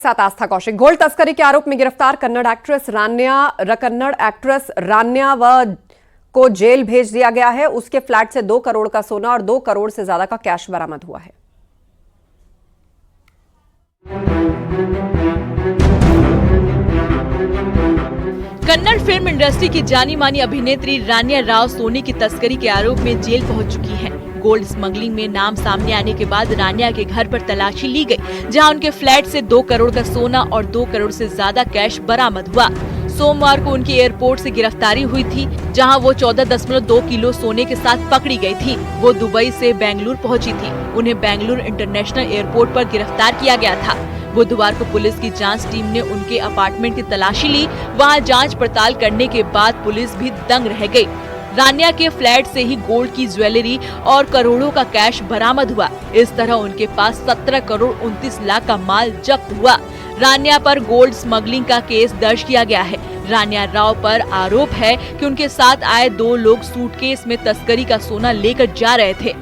साथ आस्था कौशिक। गोल्ड तस्करी के आरोप में गिरफ्तार कन्नड़ एक्ट्रेस रान्या को जेल भेज दिया गया है। उसके फ्लैट से 2 करोड़ का सोना और 2 करोड़ से ज्यादा का कैश बरामद हुआ है। कन्नड़ फिल्म इंडस्ट्री की जानी मानी अभिनेत्री रान्या राव सोने की तस्करी के आरोप में जेल पहुंच चुकी है। गोल्ड स्मगलिंग में नाम सामने आने के बाद रान्या के घर पर तलाशी ली गई, जहां उनके फ्लैट से 2 करोड़ का सोना और 2 करोड़ से ज्यादा कैश बरामद हुआ। सोमवार को उनकी एयरपोर्ट से गिरफ्तारी हुई थी, जहां वो 14.2 किलो सोने के साथ पकड़ी गई थी। वो दुबई से बेंगलुरु पहुंची थी। उन्हें बेंगलुरु इंटरनेशनल एयरपोर्ट पर गिरफ्तार किया गया था। बुधवार को पुलिस की जांच टीम ने उनके अपार्टमेंट की तलाशी ली। वहां जांच पड़ताल करने के बाद पुलिस भी दंग रह गई। रान्या के फ्लैट से ही गोल्ड की ज्वेलरी और करोड़ों का कैश बरामद हुआ। इस तरह उनके पास 17 करोड़ 29 लाख का माल जब्त हुआ। रान्या पर गोल्ड स्मगलिंग का केस दर्ज किया गया है। रान्या राव पर आरोप है कि उनके साथ आए 2 लोग सूटकेस में तस्करी का सोना लेकर जा रहे थे।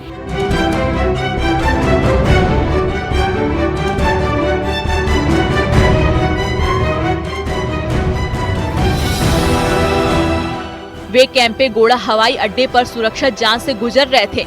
वे कैंपेगौड़ा हवाई अड्डे पर सुरक्षा जांच से गुजर रहे थे।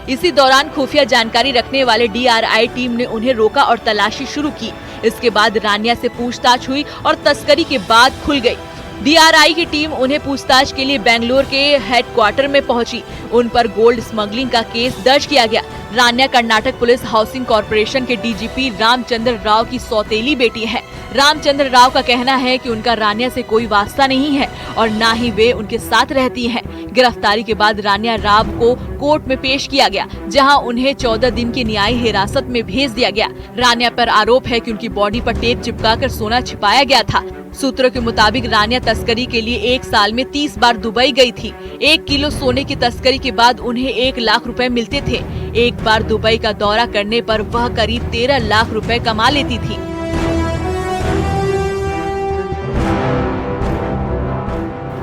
इसी दौरान खुफिया जानकारी रखने वाले DRI टीम ने उन्हें रोका और तलाशी शुरू की। इसके बाद रान्या से पूछताछ हुई और तस्करी के बाद खुल गई। DRI की टीम उन्हें पूछताछ के लिए बेंगलुरु के हेडक्वार्टर में पहुंची। उन पर गोल्ड स्मगलिंग का केस दर्ज किया गया। रान्या कर्नाटक पुलिस हाउसिंग कॉर्पोरेशन के DGP रामचंद्र राव की सौतेली बेटी है। रामचंद्र राव का कहना है कि उनका रान्या से कोई वास्ता नहीं है और न ही वे उनके साथ रहती हैं। गिरफ्तारी के बाद रान्या राव को कोर्ट में पेश किया गया, जहां उन्हें 14 दिन की न्यायिक हिरासत में भेज दिया गया। रान्या पर आरोप है कि उनकी बॉडी पर टेप चिपकाकर सोना छिपाया गया था। सूत्रों के मुताबिक रान्या तस्करी के लिए 1 साल में 30 बार दुबई गई थी। 1 किलो सोने की तस्करी के बाद उन्हें 1 लाख रुपए मिलते थे। एक बार दुबई का दौरा करने पर वह करीब 13 लाख रुपए कमा लेती थी।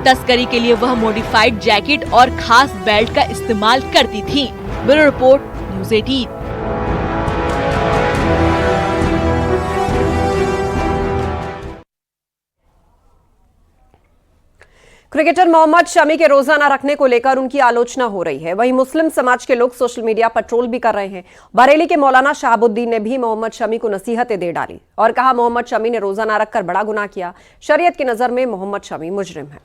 तस्करी के लिए वह मॉडिफाइड जैकेट और खास बेल्ट का इस्तेमाल करती थी। Bureau report, news 18। Cricketer Mohammad Shami के रोजा न रखने को लेकर उनकी आलोचना हो रही है। वहीं मुस्लिम समाज के लोग सोशल मीडिया पर ट्रोल भी कर रहे हैं। बरेली के मौलाना शहाबुद्दीन ने भी मोहम्मद शमी को नसीहतें दे डाली और कहा मोहम्मद शमी ने रोजा न रखकर बड़ा गुनाह किया। शरीयत की नजर में मोहम्मद शमी मुजरिम है।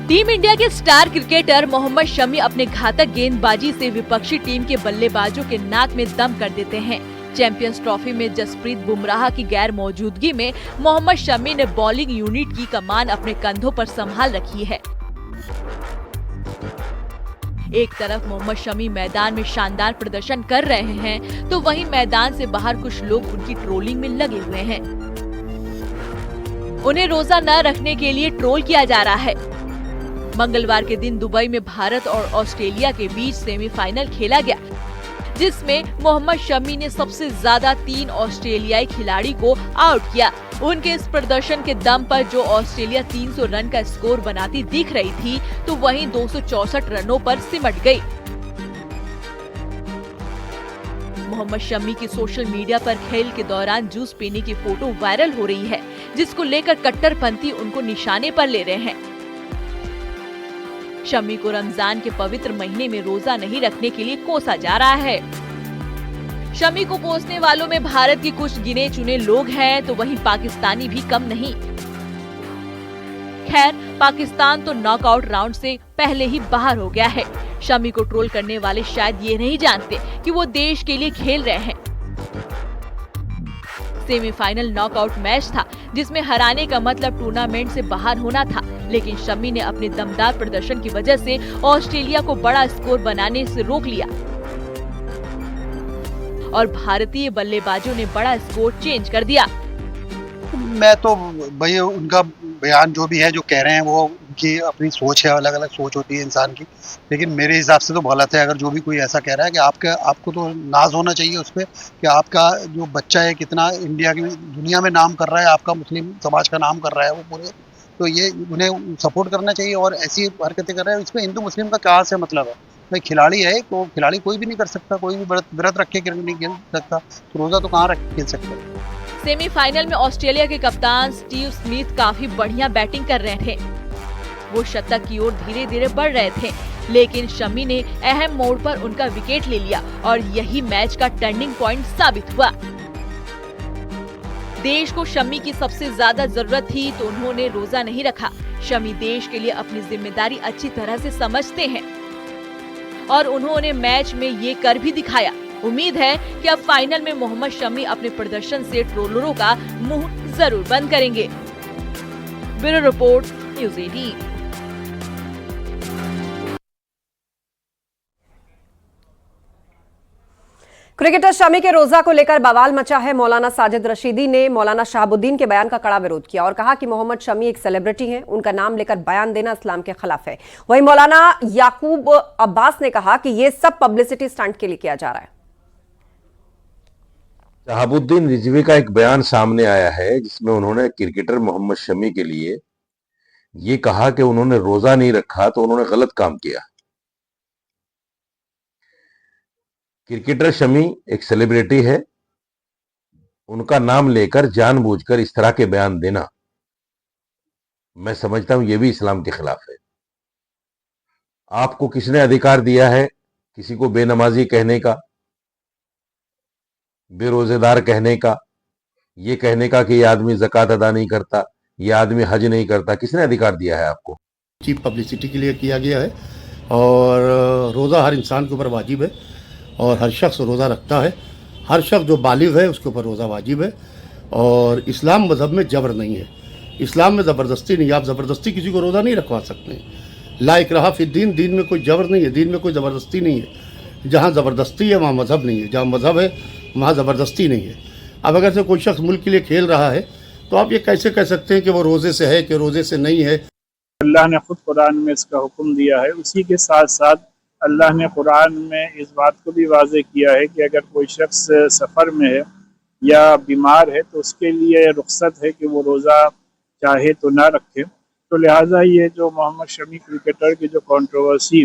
टीम इंडिया के स्टार क्रिकेटर मोहम्मद शमी अपने घातक गेंदबाजी से विपक्षी टीम के बल्लेबाजों के नाक में दम कर देते हैं। चैंपियंस ट्रॉफी में जसप्रीत बुमराह की गैर मौजूदगी में मोहम्मद शमी ने बॉलिंग यूनिट की कमान अपने कंधों पर संभाल रखी है। एक तरफ मोहम्मद शमी मैदान में शानदार प्रदर्शन कर रहे हैं, तो वहीं मैदान से बाहर कुछ लोग उनकी ट्रोलिंग में लगे हुए हैं। उन्हें रोजा न रखने के लिए ट्रोल किया जा रहा है। मंगलवार के दिन दुबई में भारत और ऑस्ट्रेलिया के बीच सेमीफाइनल खेला गया, जिसमें मोहम्मद शमी ने सबसे ज्यादा 3 ऑस्ट्रेलियाई खिलाड़ी को आउट किया। उनके इस प्रदर्शन के दम पर जो ऑस्ट्रेलिया 300 रन का स्कोर बनाती दिख रही थी, तो वहीं 264 रनों पर सिमट गई। मोहम्मद शमी की सोशल मीडिया पर खेल के दौरान जूस पीने की फोटो वायरल हो रही है, जिसको लेकर कट्टरपंथी उनको निशाने पर ले रहे हैं। शमी को रमजान के पवित्र महीने में रोजा नहीं रखने के लिए कोसा जा रहा है। शमी को कोसने वालों में भारत के कुछ गिने चुने लोग हैं, तो वहीं पाकिस्तानी भी कम नहीं। खैर, पाकिस्तान तो नॉकआउट राउंड से पहले ही बाहर हो गया है। शमी को ट्रोल करने वाले शायद ये नहीं जानते कि वो देश के लिए खेल रहे हैं। सेमीफाइनल नॉकआउट मैच था, जिसमें हराने का मतलब टूर्नामेंट से बाहर होना था, लेकिन शमी ने अपने दमदार प्रदर्शन की वजह से ऑस्ट्रेलिया को बड़ा स्कोर बनाने से रोक लिया और भारतीय बल्लेबाजों ने बड़ा स्कोर चेंज कर दिया। मैं तो भाई उनका बयान जो भी है, जो कह रहे हैं, वो उनकी अपनी सोच है, अलग अलग सोच होती है इंसान की। लेकिन मेरे हिसाब से तो गलत है। अगर जो भी कोई ऐसा कह रहा है कि आपको तो नाज होना चाहिए उस पर कि आपका जो बच्चा है कितना इंडिया की दुनिया में नाम कर रहा है, आपका मुस्लिम समाज का नाम कर रहा है, वो पूरे तो ये उन्हें सपोर्ट करना चाहिए और ऐसी हरकतें कर रहे हैं, इसमें हिंदू मुस्लिम का कहाँ से मतलब है? भाई खिलाड़ी है, तो खिलाड़ी कोई भी नहीं कर सकता, कोई भी व्रत रख के क्रिकेट नहीं खेल सकता, तो रोजा तो कहाँ रख के खेल सकता है? सेमीफाइनल में ऑस्ट्रेलिया के कप्तान स्टीव स्मिथ काफी बढ़िया बैटिंग कर रहे थे। वो शतक की ओर धीरे धीरे बढ़ रहे थे, लेकिन शमी ने अहम मोड़ पर उनका विकेट ले लिया और यही मैच का टर्निंग पॉइंट साबित हुआ। देश को शमी की सबसे ज्यादा जरूरत थी, तो उन्होंने रोजा नहीं रखा। शमी देश के लिए अपनी जिम्मेदारी अच्छी तरह से समझते हैं और उन्होंने मैच में ये कर भी दिखाया। उम्मीद है कि अब फाइनल में मोहम्मद शमी अपने प्रदर्शन से ट्रोलरों का मुंह जरूर बंद करेंगे। Bureau report, news 18। Cricketer Shami के रोजा को लेकर बवाल मचा है। मौलाना साजिद रशीदी ने मौलाना शहाबुद्दीन के बयान का कड़ा विरोध किया और कहा कि मोहम्मद शमी एक सेलिब्रिटी हैं, उनका नाम लेकर बयान देना इस्लाम के खिलाफ है। वहीं मौलाना याकूब अब्बास ने कहा कि यह सब पब्लिसिटी स्टंट के लिए किया जा रहा है। शहाबुद्दीन रिजवी का एक बयान सामने आया है जिसमें उन्होंने क्रिकेटर मोहम्मद शमी के लिए ये कहा कि उन्होंने रोजा नहीं रखा तो उन्होंने गलत काम किया। क्रिकेटर शमी एक सेलिब्रिटी है, उनका नाम लेकर जानबूझकर इस तरह के बयान देना मैं समझता हूं ये भी इस्लाम के खिलाफ है। आपको किसने अधिकार दिया है किसी को बेनमाजी कहने का, बेरोजेदार कहने का, ये कहने का कि ये आदमी ज़कात अदा नहीं करता, ये आदमी हज नहीं करता? किसने अधिकार दिया है आपको? चीप पब्लिसिटी के लिए किया गया है और रोज़ा हर इंसान के ऊपर वाजिब है और हर शख्स रोज़ा रखता है। हर शख्स जो बालिग है उसके ऊपर रोज़ा वाजिब है और इस्लाम मज़हब में जबर नहीं है। इस्लाम में ज़बरदस्ती नहीं है, आप ज़बरदस्ती किसी को रोज़ा नहीं रखवा सकते। ला इकराहा फिद्दीन, दीन में कोई जबर नहीं है, दीन में कोई ज़बरदस्ती नहीं है। जहाँ ज़बरदस्ती है वहाँ मज़हब नहीं है, जहाँ मज़हब है वहाँ ज़बरदस्ती नहीं है। अब अगर से कोई शख्स मुल्क के लिए खेल रहा है तो आप ये कैसे कह सकते हैं कि वो रोज़े से है कि रोज़े से नहीं है? अल्लाह ने खुद कुरान में इसका हुक्म दिया है। उसी के साथ साथ अल्लाह ने कुरान में इस बात को भी वाज़ेह किया है कि अगर कोई शख्स सफ़र में है या बीमार है तो उसके लिए रुख्सत है कि वो रोज़ा चाहे तो ना रखे। तो लिहाजा ये जो मोहम्मद शमी क्रिकेटर की जो कंट्रोवर्सी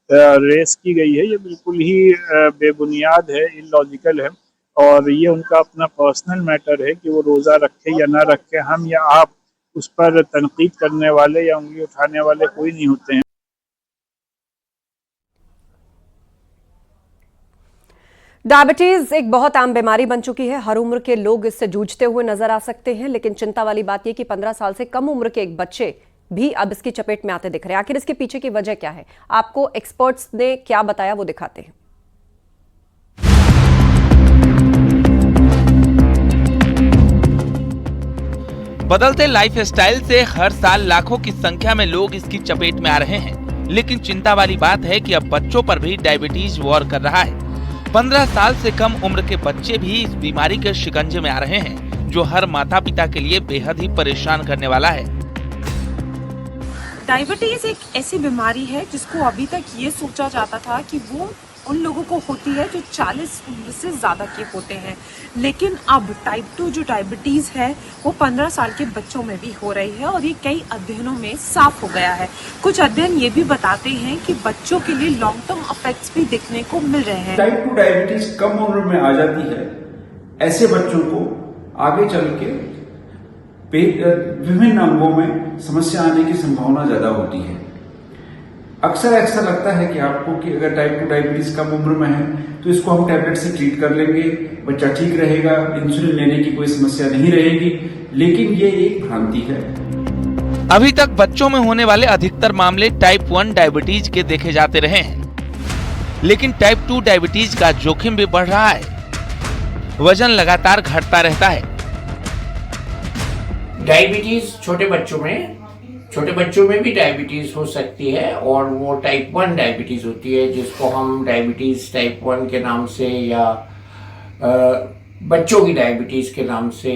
रेस की गई है, ये बिल्कुल ही बेबुनियाद है, इलॉजिकल है और ये उनका अपना पर्सनल मैटर है कि वो रोज़ा रखे या ना रखे। हम या आप उस पर तनकीद करने वाले या उंगली उठाने वाले कोई नहीं होते हैं। डायबिटीज एक बहुत आम बीमारी बन चुकी है। हर उम्र के लोग इससे जूझते हुए नजर आ सकते हैं, लेकिन चिंता वाली बात यह कि 15 साल से कम उम्र के एक बच्चे भी अब इसकी चपेट में आते दिख रहे हैं। आखिर इसके पीछे की वजह क्या है, आपको एक्सपर्ट्स ने क्या बताया वो दिखाते हैं। बदलते लाइफस्टाइल से हर साल लाखों की संख्या में लोग इसकी चपेट में आ रहे हैं, लेकिन चिंता वाली बात है कि अब बच्चों पर भी डायबिटीज वॉर कर रहा है। 15 साल से कम उम्र के बच्चे भी इस बीमारी के शिकंजे में आ रहे हैं, जो हर माता पिता के लिए बेहद ही परेशान करने वाला है। डायबिटीज एक ऐसी बीमारी है जिसको अभी तक ये सोचा जाता था कि वो उन लोगों को होती है जो 40 उम्र से ज़्यादा के होते हैं, लेकिन अब टाइप 2 जो डायबिटीज़ है वो 15 साल के बच्चों में भी हो रही है और ये कई अध्ययनों में साफ हो गया है। कुछ अध्ययन ये भी बताते हैं कि बच्चों के लिए लॉन्ग टर्म इफेक्ट्स भी दिखने को मिल रहे हैं। टाइप 2 डायबिटीज कम उम्र में आ जाती है, ऐसे बच्चों को आगे चल के विभिन्न अंगों में समस्या आने की संभावना ज्यादा होती है। अक्सर ऐसा लगता है कि आपको कि अगर टाइप 2 डायबिटीज कम उम्र में है तो इसको हम टैबलेट से ट्रीट कर लेंगे, बच्चा ठीक रहेगा, इंसुलिन लेने की कोई समस्या नहीं रहेगी, लेकिन ये एक भ्रांति है। अभी तक बच्चों में होने वाले अधिकतर मामले टाइप 1 डायबिटीज के देखे जाते रहे हैं, लेकिन टाइप 2 डायबिटीज का जोखिम भी बढ़ रहा है। वजन लगातार घटता रहता है। डायबिटीज छोटे बच्चों में भी डायबिटीज हो सकती है और वो टाइप 1 डायबिटीज होती है, जिसको हम डायबिटीज टाइप 1 के नाम से या बच्चों की डायबिटीज के नाम से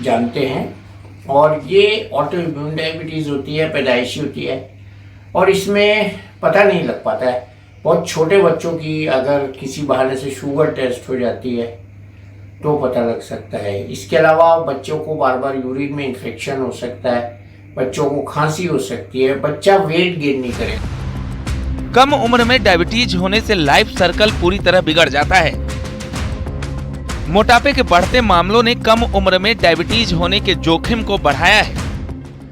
जानते हैं। और ये ऑटो इम्यून डायबिटीज होती है, पैदाइशी होती है और इसमें पता नहीं लग पाता है। बहुत छोटे बच्चों की अगर किसी बहाने से शुगर टेस्ट हो जाती है तो पता लग सकता है। इसके अलावा बच्चों को बार बार यूरिन में इन्फेक्शन हो सकता है, बच्चों को खांसी हो सकती है, बच्चा वेट गेन नहीं करेगा। कम उम्र में डायबिटीज होने से लाइफ सर्कल पूरी तरह बिगड़ जाता है। मोटापे के बढ़ते मामलों ने कम उम्र में डायबिटीज होने के जोखिम को बढ़ाया है।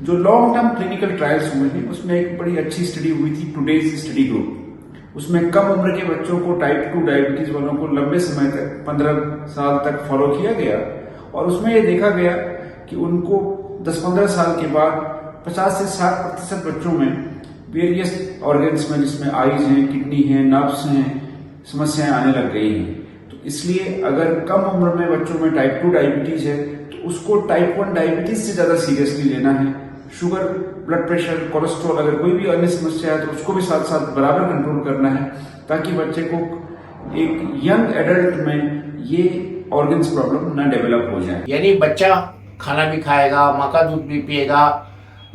जो लॉन्ग टर्म क्लिनिकल ट्रायल्स हुए हैं उसमें एक बड़ी अच्छी स्टडी हुई थी, टुडेज स्टडी ग्रुप। उसमें कम उम्र के बच्चों को टाइप 2 डायबिटीज वालों को लंबे समय तक 15 साल तक फॉलो किया गया और उसमें ये देखा गया कि उनको 10-15 साल के बाद 50 से 60% बच्चों में वेरियस ऑर्गन्स में, जिसमें आईज हैं, किडनी है, नर्व्स हैं, समस्याएं आने लग गई हैं। तो इसलिए अगर कम उम्र में बच्चों में टाइप 2 डायबिटीज है तो उसको टाइप 1 डायबिटीज से ज्यादा सीरियसली लेना है। शुगर, ब्लड प्रेशर, कोलेस्ट्रॉल, अगर कोई भी अन्य समस्या है तो उसको भी साथ साथ बराबर कंट्रोल करना है, ताकि बच्चे को एक यंग एडल्ट में ये ऑर्गन्स प्रॉब्लम ना डेवलप हो जाए। यानी बच्चा खाना भी खाएगा, माँ का दूध भी पिएगा,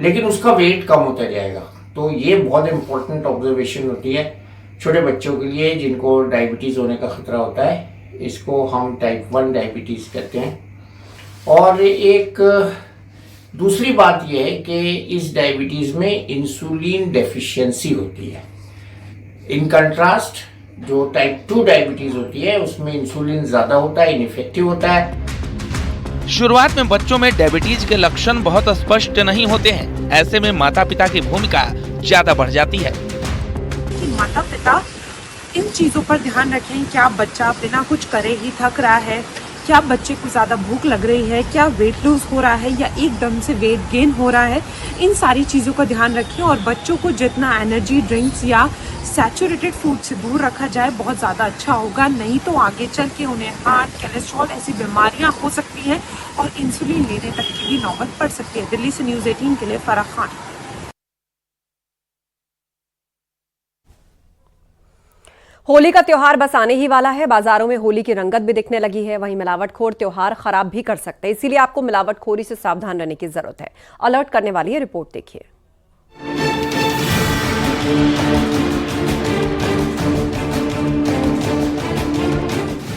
लेकिन उसका वेट कम होता जाएगा। तो ये बहुत इंपॉर्टेंट ऑब्जर्वेशन होती है छोटे बच्चों के लिए जिनको डायबिटीज होने का खतरा होता है। इसको हम टाइप 1 डायबिटीज कहते हैं। और एक दूसरी बात यह है कि इस डायबिटीज में इंसुलिन डेफिशिएंसी होती है। इन कंट्रास्ट जो टाइप 2 डायबिटीज होती है उसमें इंसुलिन ज्यादा होता है, इनइफेक्टिव होता है। शुरुआत में बच्चों में डायबिटीज के लक्षण बहुत स्पष्ट नहीं होते हैं। ऐसे में माता पिता की भूमिका ज्यादा बढ़ जाती है। कि माता पिता इन चीजों पर ध्यान रखें। क्या बच्चा बिना कुछ करे ही थक रहा है, क्या बच्चे को ज्यादा भूख लग रही है, क्या वेट लूज हो रहा है या एकदम से वेट गेन हो रहा है, इन सारी चीजों का ध्यान रखें। और बच्चों को जितना एनर्जी ड्रिंक्स या सैचुरेटेड फूड से दूर रखा जाए बहुत ज़्यादा अच्छा होगा। नहीं तो आगे चल के उन्हें हार्ट, कोलेस्ट्रॉल ऐसी बीमारियां हो सकती हैं और इंसुलिन लेने तक की भी नौबत पड़ सकती है। दिल्ली से न्यूज़ 18 के लिए फराह खान। होली का त्योहार बस आने ही वाला है। बाजारों में होली की रंगत भी दिखने लगी है। वहीं मिलावटखोर त्योहार खराब भी कर सकते हैं, इसीलिए आपको मिलावटखोरी से सावधान रहने की जरूरत है। अलर्ट करने वाली है रिपोर्ट देखिए।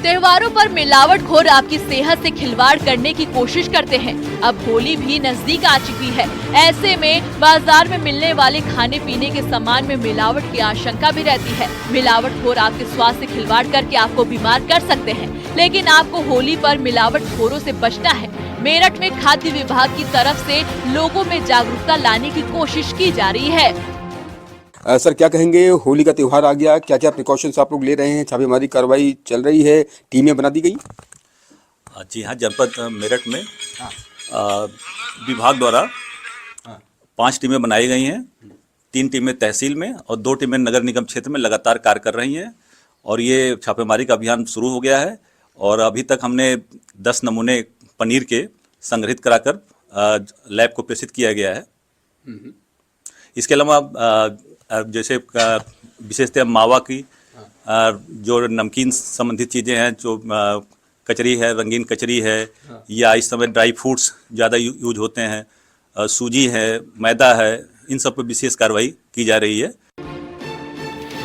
त्योहारों पर मिलावटखोर आपकी सेहत से खिलवाड़ करने की कोशिश करते हैं। अब होली भी नजदीक आ चुकी है। ऐसे में बाजार में मिलने वाले खाने पीने के सामान में मिलावट की आशंका भी रहती है। मिलावटखोर आपके स्वास्थ्य से खिलवाड़ करके आपको बीमार कर सकते हैं, लेकिन आपको होली पर मिलावटखोरों से बचना है। मेरठ में खाद्य विभाग की तरफ से लोगों में जागरूकता लाने की कोशिश की जा रही है। सर, क्या कहेंगे, होली का त्यौहार आ गया, क्या क्या प्रिकॉशंस आप लोग ले रहे हैं? छापेमारी कार्रवाई चल रही है, टीमें बना दी गई? जी हाँ, जनपद मेरठ में विभाग द्वारा 5 टीमें बनाई गई हैं। 3 टीमें तहसील में और 2 टीमें नगर निगम क्षेत्र में लगातार कार्य कर रही हैं और ये छापेमारी का अभियान शुरू हो गया है। और अभी तक हमने 10 नमूने पनीर के संग्रहित कराकर लैब को प्रेषित किया गया है। इसके अलावा जैसे विशेषतः मावा की जो नमकीन संबंधित चीज़ें हैं, जो कचरी है, रंगीन कचरी है, या इस समय ड्राई फ्रूट्स ज़्यादा यूज होते हैं, सूजी है, मैदा है, इन सब पर विशेष कार्रवाई की जा रही है।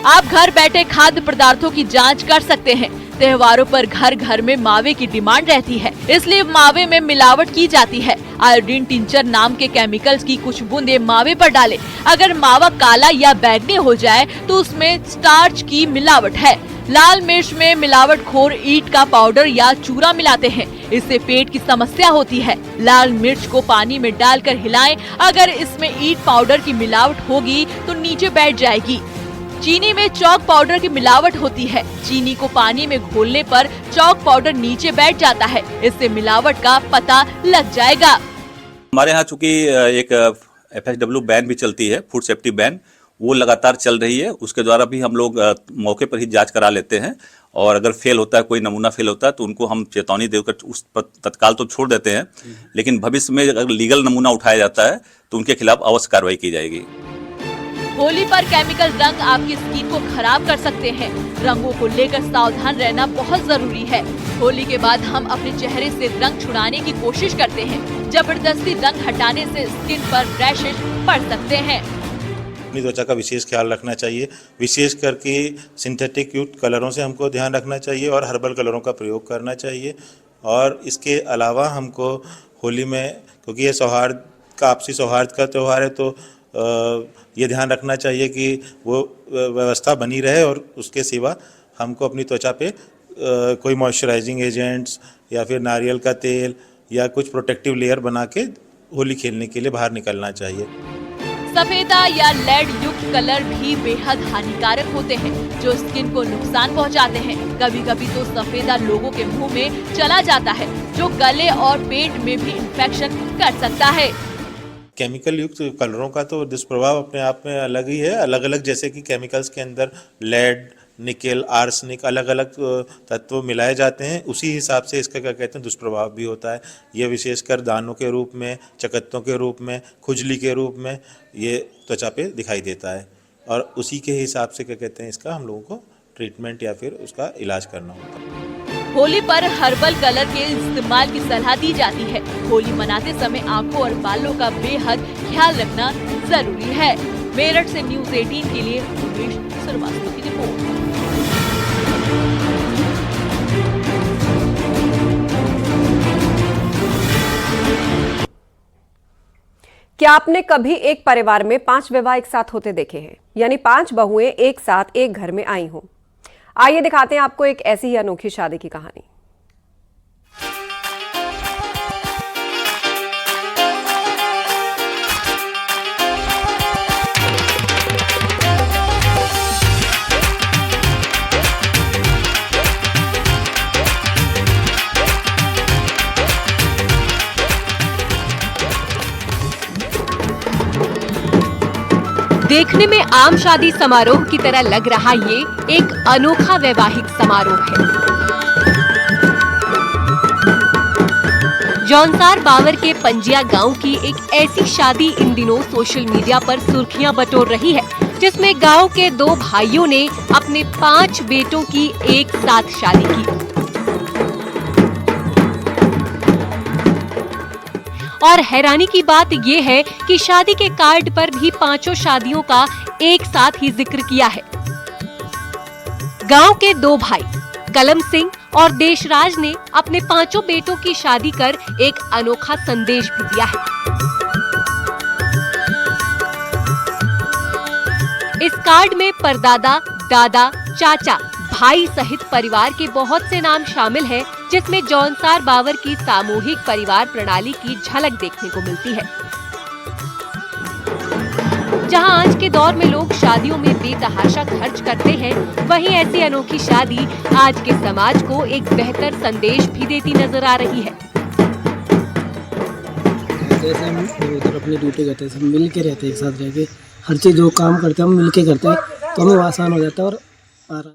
आप घर बैठे खाद्य पदार्थों की जांच कर सकते हैं। त्योहारों पर घर घर में मावे की डिमांड रहती है, इसलिए मावे में मिलावट की जाती है। आयोडीन टिंचर नाम के केमिकल्स की कुछ बूंदे मावे पर डालें। अगर मावा काला या बैंगनी हो जाए तो उसमें स्टार्च की मिलावट है। लाल मिर्च में मिलावटखोर ईंट का पाउडर या चूरा मिलाते हैं, इससे पेट की समस्या होती है। लाल मिर्च को पानी में डालकर हिलाएं। अगर इसमें ईंट पाउडर की मिलावट होगी तो नीचे बैठ जाएगी। चीनी में चौक पाउडर की मिलावट होती है। चीनी को पानी में घोलने पर चौक पाउडर नीचे बैठ जाता है, इससे मिलावट का पता लग जाएगा। हमारे यहाँ चूंकि एक FSW बैन भी चलती है, फूड सेफ्टी बैन, वो लगातार चल रही है। उसके द्वारा भी हम लोग मौके पर ही जांच करा लेते हैं और अगर फेल होता है, कोई नमूना फेल होता है तो उनको हम चेतावनी देकर उस पर तत्काल तो छोड़ देते हैं, लेकिन भविष्य में अगर लीगल नमूना उठाया जाता है तो उनके खिलाफ अवश्य कार्रवाई की जाएगी। होली पर केमिकल रंग आपकी स्किन को खराब कर सकते हैं। रंगों को लेकर सावधान रहना बहुत जरूरी है। होली के बाद हम अपने चेहरे से रंग छुड़ाने की कोशिश करते हैं। जबरदस्ती रंग हटाने से स्किन पर रैशेज पड़ सकते हैं। अपनी त्वचा का विशेष ख्याल रखना चाहिए। विशेष करके सिंथेटिक युक्त कलरों से हमको ध्यान रखना चाहिए और हर्बल कलरों का प्रयोग करना चाहिए। और इसके अलावा हमको होली में, क्योंकि ये सौहार्द का आपसी सौहार्द का त्यौहार है, तो ये ध्यान रखना चाहिए कि वो व्यवस्था बनी रहे और उसके सिवा हमको अपनी त्वचा पे कोई मॉइस्चराइजिंग एजेंट्स या फिर नारियल का तेल या कुछ प्रोटेक्टिव लेयर बना के होली खेलने के लिए बाहर निकलना चाहिए। सफेदा या लेड युक्त कलर भी बेहद हानिकारक होते हैं, जो स्किन को नुकसान पहुंचाते हैं। कभी कभी तो सफेदा लोगों के मुंह में चला जाता है, जो गले और पेट में भी इन्फेक्शन कर सकता है। केमिकल युक्त कलरों का तो दुष्प्रभाव अपने आप में अलग ही है। अलग अलग, जैसे कि केमिकल्स के अंदर लेड, निकेल, आर्सेनिक, अलग अलग तत्व मिलाए जाते हैं, उसी हिसाब से इसका क्या कहते हैं दुष्प्रभाव भी होता है। यह विशेषकर दानों के रूप में, चकत्तों के रूप में, खुजली के रूप में ये त्वचा पे दिखाई देता है, और उसी के हिसाब से क्या कहते हैं इसका हम लोगों को ट्रीटमेंट या फिर उसका इलाज करना होता है। होली पर हर्बल कलर के इस्तेमाल की सलाह दी जाती है। होली मनाते समय आंखों और बालों का बेहद ख्याल रखना जरूरी है। मेरठ से न्यूज़ 18 के लिए उमेश श्रीवास्तव की रिपोर्ट। क्या आपने कभी एक परिवार में 5 विवाह एक साथ होते देखे हैं, यानी 5 बहुएं एक साथ एक घर में आई हों? आइए दिखाते हैं आपको एक ऐसी ही अनोखी शादी की कहानी। देखने में आम शादी समारोह की तरह लग रहा ये एक अनोखा वैवाहिक समारोह है। जौनसार बावर के पंजिया गांव की एक ऐसी शादी इन दिनों सोशल मीडिया पर सुर्खियां बटोर रही है, जिसमें गांव के 2 भाइयों ने अपने 5 बेटों की एक साथ शादी की। और हैरानी की बात ये है कि शादी के कार्ड पर भी 5 शादियों का एक साथ ही जिक्र किया है। गांव के 2 भाई कलम सिंह और देशराज ने अपने 5 बेटों की शादी कर एक अनोखा संदेश भी दिया है। इस कार्ड में परदादा, दादा, चाचा, भाई सहित परिवार के बहुत से नाम शामिल हैं, जिसमें जौनसार बावर की सामूहिक परिवार प्रणाली की झलक देखने को मिलती है। जहां आज के दौर में लोग शादियों में बेतहाशा खर्च करते हैं, वहीं ऐसी अनोखी शादी आज के समाज को एक बेहतर संदेश भी देती नजर आ रही है। जैसे हम उधर अपनी ड्यूटी करते हैं, सब मिल के रहते हैं, एक साथ रह के हर चीज जो काम करते हैं हम मिल के करते हैं, तो हमें आसान हो जाता है और